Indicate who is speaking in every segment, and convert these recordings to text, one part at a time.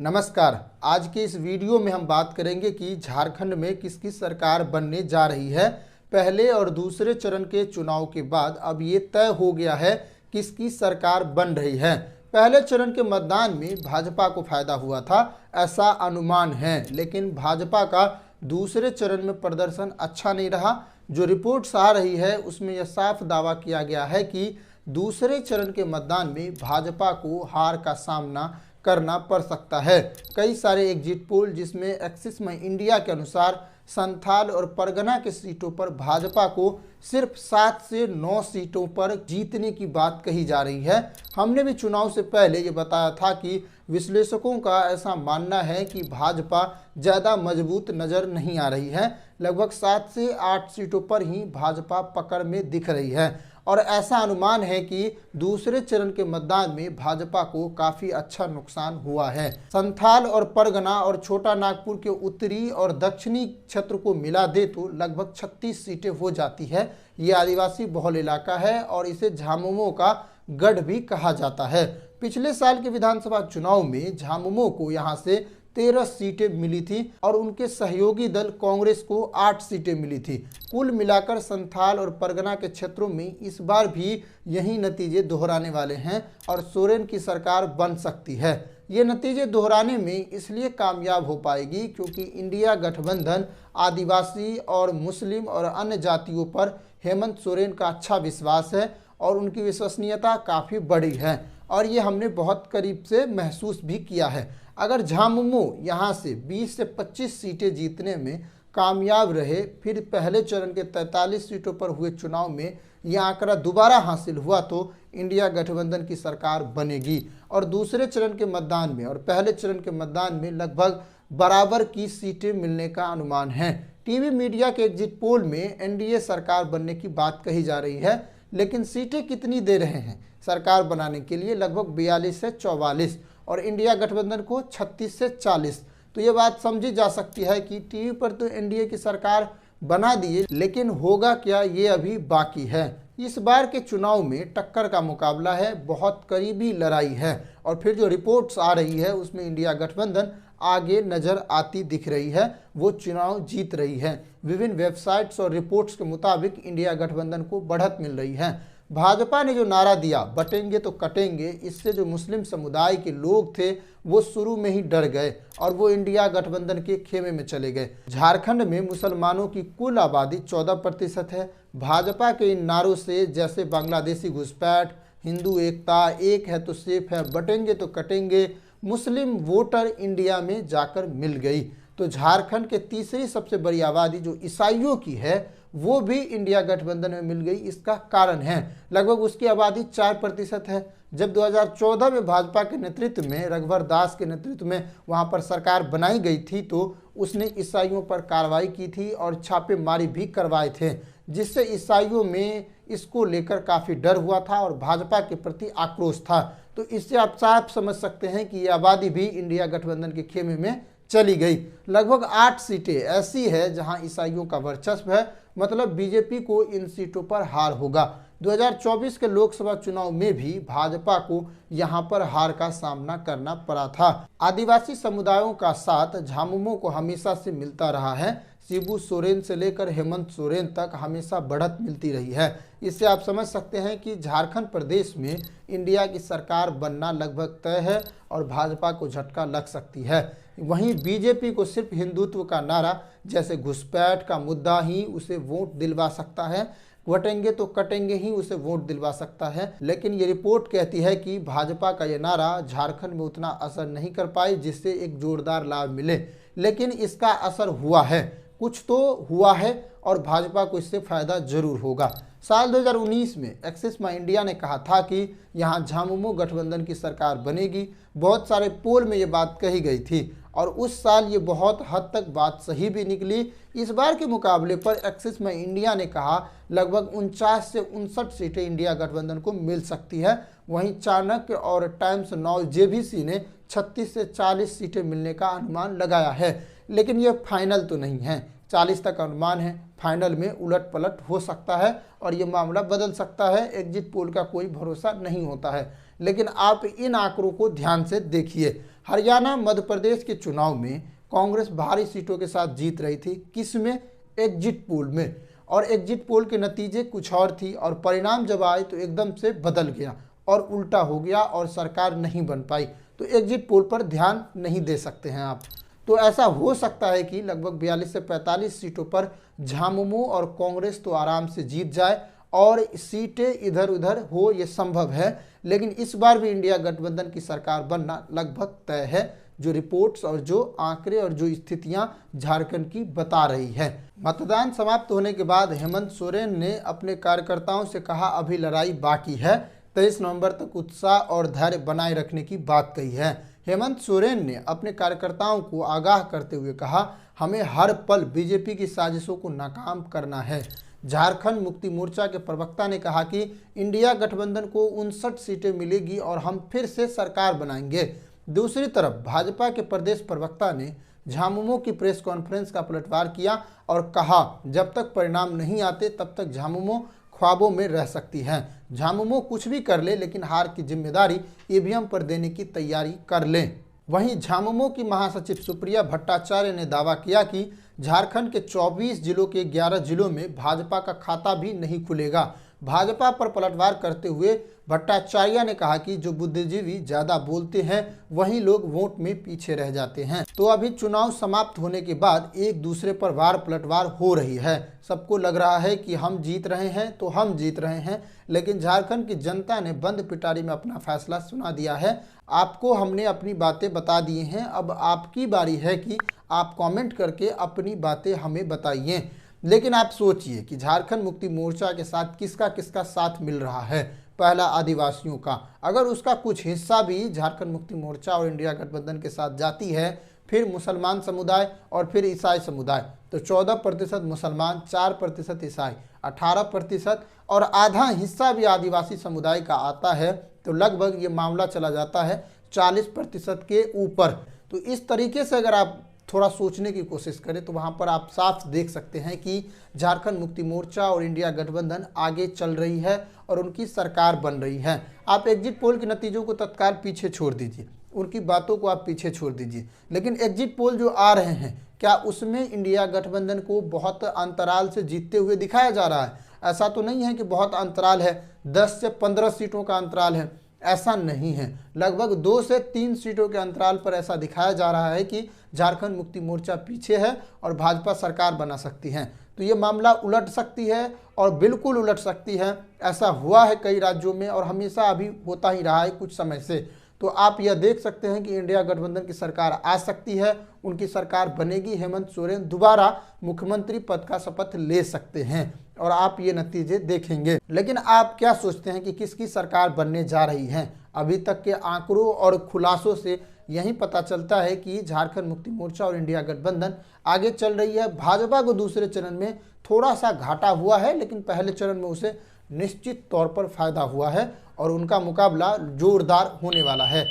Speaker 1: नमस्कार। आज के इस वीडियो में हम बात करेंगे कि झारखंड में किसकी सरकार बनने जा रही है। पहले और दूसरे चरण के चुनाव के बाद अब ये तय हो गया है किसकी सरकार बन रही है। पहले चरण के मतदान में भाजपा को फायदा हुआ था, ऐसा अनुमान है, लेकिन भाजपा का दूसरे चरण में प्रदर्शन अच्छा नहीं रहा। जो रिपोर्ट्स आ रही है उसमें यह साफ दावा किया गया है कि दूसरे चरण के मतदान में भाजपा को हार का सामना करना पड़ सकता है। कई सारे एग्जिट पोल जिसमें एक्सिस में इंडिया के अनुसार संथाल और परगना के सीटों पर भाजपा को सिर्फ 7 से 9 सीटों पर जीतने की बात कही जा रही है। हमने भी चुनाव से पहले ये बताया था कि विश्लेषकों का ऐसा मानना है कि भाजपा ज़्यादा मजबूत नज़र नहीं आ रही है। लगभग 7 से 8 सीटों पर ही भाजपा पकड़ में दिख रही है और ऐसा अनुमान है कि दूसरे चरण के मतदान में भाजपा को काफ़ी अच्छा नुकसान हुआ है। संथाल और परगना और छोटा नागपुर के उत्तरी और दक्षिणी क्षेत्र को मिला दे तो लगभग 36 सीटें हो जाती है। ये आदिवासी बहुल इलाका है और इसे झामुमो का गढ़ भी कहा जाता है। पिछले साल के विधानसभा चुनाव में झामुमो को यहाँ से 13 सीटें मिली थी और उनके सहयोगी दल कांग्रेस को 8 सीटें मिली थी। कुल मिलाकर संथाल और परगना के क्षेत्रों में इस बार भी यही नतीजे दोहराने वाले हैं और सोरेन की सरकार बन सकती है। ये नतीजे दोहराने में इसलिए कामयाब हो पाएगी क्योंकि इंडिया गठबंधन आदिवासी और मुस्लिम और अन्य जातियों पर हेमंत सोरेन का अच्छा विश्वास है और उनकी विश्वसनीयता काफ़ी बड़ी है और ये हमने बहुत करीब से महसूस भी किया है। अगर झामुमो यहाँ से 20 से 25 सीटें जीतने में कामयाब रहे, फिर पहले चरण के 43 सीटों पर हुए चुनाव में यह आंकड़ा दोबारा हासिल हुआ तो इंडिया गठबंधन की सरकार बनेगी और दूसरे चरण के मतदान में और पहले चरण के मतदान में लगभग बराबर की सीटें मिलने का अनुमान है। टीवी मीडिया के एग्जिट पोल में एनडीए सरकार बनने की बात कही जा रही है, लेकिन सीटें कितनी दे रहे हैं सरकार बनाने के लिए? लगभग 42 से 44 और इंडिया गठबंधन को 36 से 40। तो ये बात समझी जा सकती है कि टीवी पर तो एनडीए की सरकार बना दिए, लेकिन होगा क्या ये अभी बाकी है। इस बार के चुनाव में टक्कर का मुकाबला है, बहुत करीबी लड़ाई है और फिर जो रिपोर्ट्स आ रही है उसमें इंडिया गठबंधन आगे नजर आती दिख रही है, वो चुनाव जीत रही है। विभिन्न वेबसाइट्स और रिपोर्ट्स के मुताबिक इंडिया गठबंधन को बढ़त मिल रही है। भाजपा ने जो नारा दिया बटेंगे तो कटेंगे, इससे जो मुस्लिम समुदाय के लोग थे वो शुरू में ही डर गए और वो इंडिया गठबंधन के खेमे में चले गए। झारखंड में मुसलमानों की कुल आबादी 14% है। भाजपा के इन नारों से जैसे बांग्लादेशी घुसपैठ, हिंदू एकता, एक है तो सेफ है, बटेंगे तो कटेंगे, मुस्लिम वोटर इंडिया में जाकर मिल गई। तो झारखंड के तीसरी सबसे बड़ी आबादी जो ईसाइयों की है वो भी इंडिया गठबंधन में मिल गई। इसका कारण है लगभग उसकी आबादी 4% है। जब 2014 में भाजपा के नेतृत्व में रघुवर दास के नेतृत्व में वहां पर सरकार बनाई गई थी तो उसने ईसाइयों पर कार्रवाई की थी और छापेमारी भी करवाए थे, जिससे ईसाइयों में इसको लेकर काफ़ी डर हुआ था और भाजपा के प्रति आक्रोश था। तो इससे आप साफ समझ सकते हैं कि ये आबादी भी इंडिया गठबंधन के खेमे में चली गई। लगभग 8 सीटें ऐसी है जहां ईसाइयों का वर्चस्व है, मतलब बीजेपी को इन सीटों पर हार होगा। 2024 के लोकसभा चुनाव में भी भाजपा को यहां पर हार का सामना करना पड़ा था। आदिवासी समुदायों का साथ झामुमो को हमेशा से मिलता रहा है। शिबू सोरेन से लेकर हेमंत सोरेन तक हमेशा बढ़त मिलती रही है। इससे आप समझ सकते हैं कि झारखंड प्रदेश में इंडिया की सरकार बनना लगभग तय है और भाजपा को झटका लग सकती है। वहीं बीजेपी को सिर्फ हिंदुत्व का नारा जैसे घुसपैठ का मुद्दा ही उसे वोट दिलवा सकता है, बटेंगे तो कटेंगे ही उसे वोट दिलवा सकता है। लेकिन ये रिपोर्ट कहती है कि भाजपा का ये नारा झारखंड में उतना असर नहीं कर पाई जिससे एक जोरदार लाभ मिले, लेकिन इसका असर हुआ है, कुछ तो हुआ है और भाजपा को इससे फायदा जरूर होगा। साल 2019 में एक्सिस में इंडिया ने कहा था कि यहाँ झामुमो गठबंधन की सरकार बनेगी। बहुत सारे पोल में ये बात कही गई थी और उस साल ये बहुत हद तक बात सही भी निकली। इस बार के मुकाबले पर एक्सिस में इंडिया ने कहा लगभग 49 से 59 सीटें इंडिया गठबंधन को मिल सकती है। वहीं चाणक्य और टाइम्स नाउ जेबीसी ने 36 से 40 सीटें मिलने का अनुमान लगाया है, लेकिन ये फाइनल तो नहीं है। 40 तक अनुमान है, फाइनल में उलट पलट हो सकता है और ये मामला बदल सकता है। एग्जिट पोल का कोई भरोसा नहीं होता है, लेकिन आप इन आंकड़ों को ध्यान से देखिए। हरियाणा मध्य प्रदेश के चुनाव में कांग्रेस भारी सीटों के साथ जीत रही थी। किसमें? एग्जिट पोल में। और एग्जिट पोल के नतीजे कुछ और थी और परिणाम जब आए तो एकदम से बदल गया और उल्टा हो गया और सरकार नहीं बन पाई। तो एग्जिट पोल पर ध्यान नहीं दे सकते हैं आप। तो ऐसा हो सकता है कि लगभग 42 से 45 सीटों पर झामुमो और कांग्रेस तो आराम से जीत जाए और सीटें इधर उधर हो, ये संभव है। लेकिन इस बार भी इंडिया गठबंधन की सरकार बनना लगभग तय है, जो रिपोर्ट्स और जो आंकड़े और जो स्थितियां झारखंड की बता रही है। मतदान समाप्त होने के बाद हेमंत सोरेन ने अपने कार्यकर्ताओं से कहा, अभी लड़ाई बाकी है, 23 नवंबर तक उत्साह और धैर्य बनाए रखने की बात कही है। हेमंत सोरेन ने अपने कार्यकर्ताओं को आगाह करते हुए कहा, हमें हर पल बीजेपी की साजिशों को नाकाम करना है। झारखंड मुक्ति मोर्चा के प्रवक्ता ने कहा कि इंडिया गठबंधन को 59 सीटें मिलेगी और हम फिर से सरकार बनाएंगे। दूसरी तरफ भाजपा के प्रदेश प्रवक्ता ने झामुमो की प्रेस कॉन्फ्रेंस का पलटवार किया और कहा, जब तक परिणाम नहीं आते तब तक झामुमो ख्वाबों में रह सकती हैं। झामुमो कुछ भी कर ले लेकिन हार की जिम्मेदारी ईवीएम पर देने की तैयारी कर लें। वहीं झामुमो की महासचिव सुप्रिया भट्टाचार्य ने दावा किया कि झारखंड के 24 जिलों के 11 जिलों में भाजपा का खाता भी नहीं खुलेगा। भाजपा पर पलटवार करते हुए भट्टाचार्य ने कहा कि जो बुद्धिजीवी ज्यादा बोलते हैं वही लोग वोट में पीछे रह जाते हैं। तो अभी चुनाव समाप्त होने के बाद एक दूसरे पर वार पलटवार हो रही है। सबको लग रहा है कि हम जीत रहे हैं तो हम जीत रहे हैं, लेकिन झारखंड की जनता ने बंद पिटारी में अपना फैसला सुना दिया है। आपको हमने अपनी बातें बता दी हैं, अब आपकी बारी है कि आप कमेंट करके अपनी बातें हमें बताइए। लेकिन आप सोचिए कि झारखंड मुक्ति मोर्चा के साथ किसका किसका साथ मिल रहा है। पहला आदिवासियों का, अगर उसका कुछ हिस्सा भी झारखंड मुक्ति मोर्चा और इंडिया गठबंधन के साथ जाती है, फिर मुसलमान समुदाय और फिर ईसाई समुदाय, तो 14% मुसलमान, 4% ईसाई, 18% और आधा हिस्सा भी आदिवासी समुदाय का आता है, तो लगभग ये मामला चला जाता है 40% के ऊपर। तो इस तरीके से अगर आप थोड़ा सोचने की कोशिश करें तो वहाँ पर आप साफ देख सकते हैं कि झारखंड मुक्ति मोर्चा और इंडिया गठबंधन आगे चल रही है और उनकी सरकार बन रही है। आप एग्जिट पोल के नतीजों को तत्काल पीछे छोड़ दीजिए, उनकी बातों को आप पीछे छोड़ दीजिए, लेकिन एग्जिट पोल जो आ रहे हैं, क्या उसमें इंडिया गठबंधन को बहुत अंतराल से जीतते हुए दिखाया जा रहा है? ऐसा तो नहीं है कि बहुत अंतराल है, 10 से 15 सीटों का अंतराल है, ऐसा नहीं है। लगभग 2 से 3 सीटों के अंतराल पर ऐसा दिखाया जा रहा है कि झारखंड मुक्ति मोर्चा पीछे है और भाजपा सरकार बना सकती है। तो ये मामला उलट सकती है और बिल्कुल उलट सकती है। ऐसा हुआ है कई राज्यों में और हमेशा अभी होता ही रहा है कुछ समय से। तो आप यह देख सकते हैं कि इंडिया गठबंधन की सरकार आ सकती है, उनकी सरकार बनेगी, हेमंत सोरेन दोबारा मुख्यमंत्री पद का शपथ ले सकते हैं और आप ये नतीजे देखेंगे। लेकिन आप क्या सोचते हैं कि किसकी सरकार बनने जा रही है? अभी तक के आंकड़ों और खुलासों से यही पता चलता है कि झारखंड मुक्ति मोर्चा और इंडिया गठबंधन आगे चल रही है। भाजपा को दूसरे चरण में थोड़ा सा घाटा हुआ है, लेकिन पहले चरण में उसे निश्चित तौर पर फायदा हुआ है और उनका मुकाबला जोरदार होने वाला है।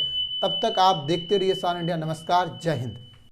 Speaker 1: तब तक आप देखते रहिए सान इंडिया। नमस्कार, जय हिंद।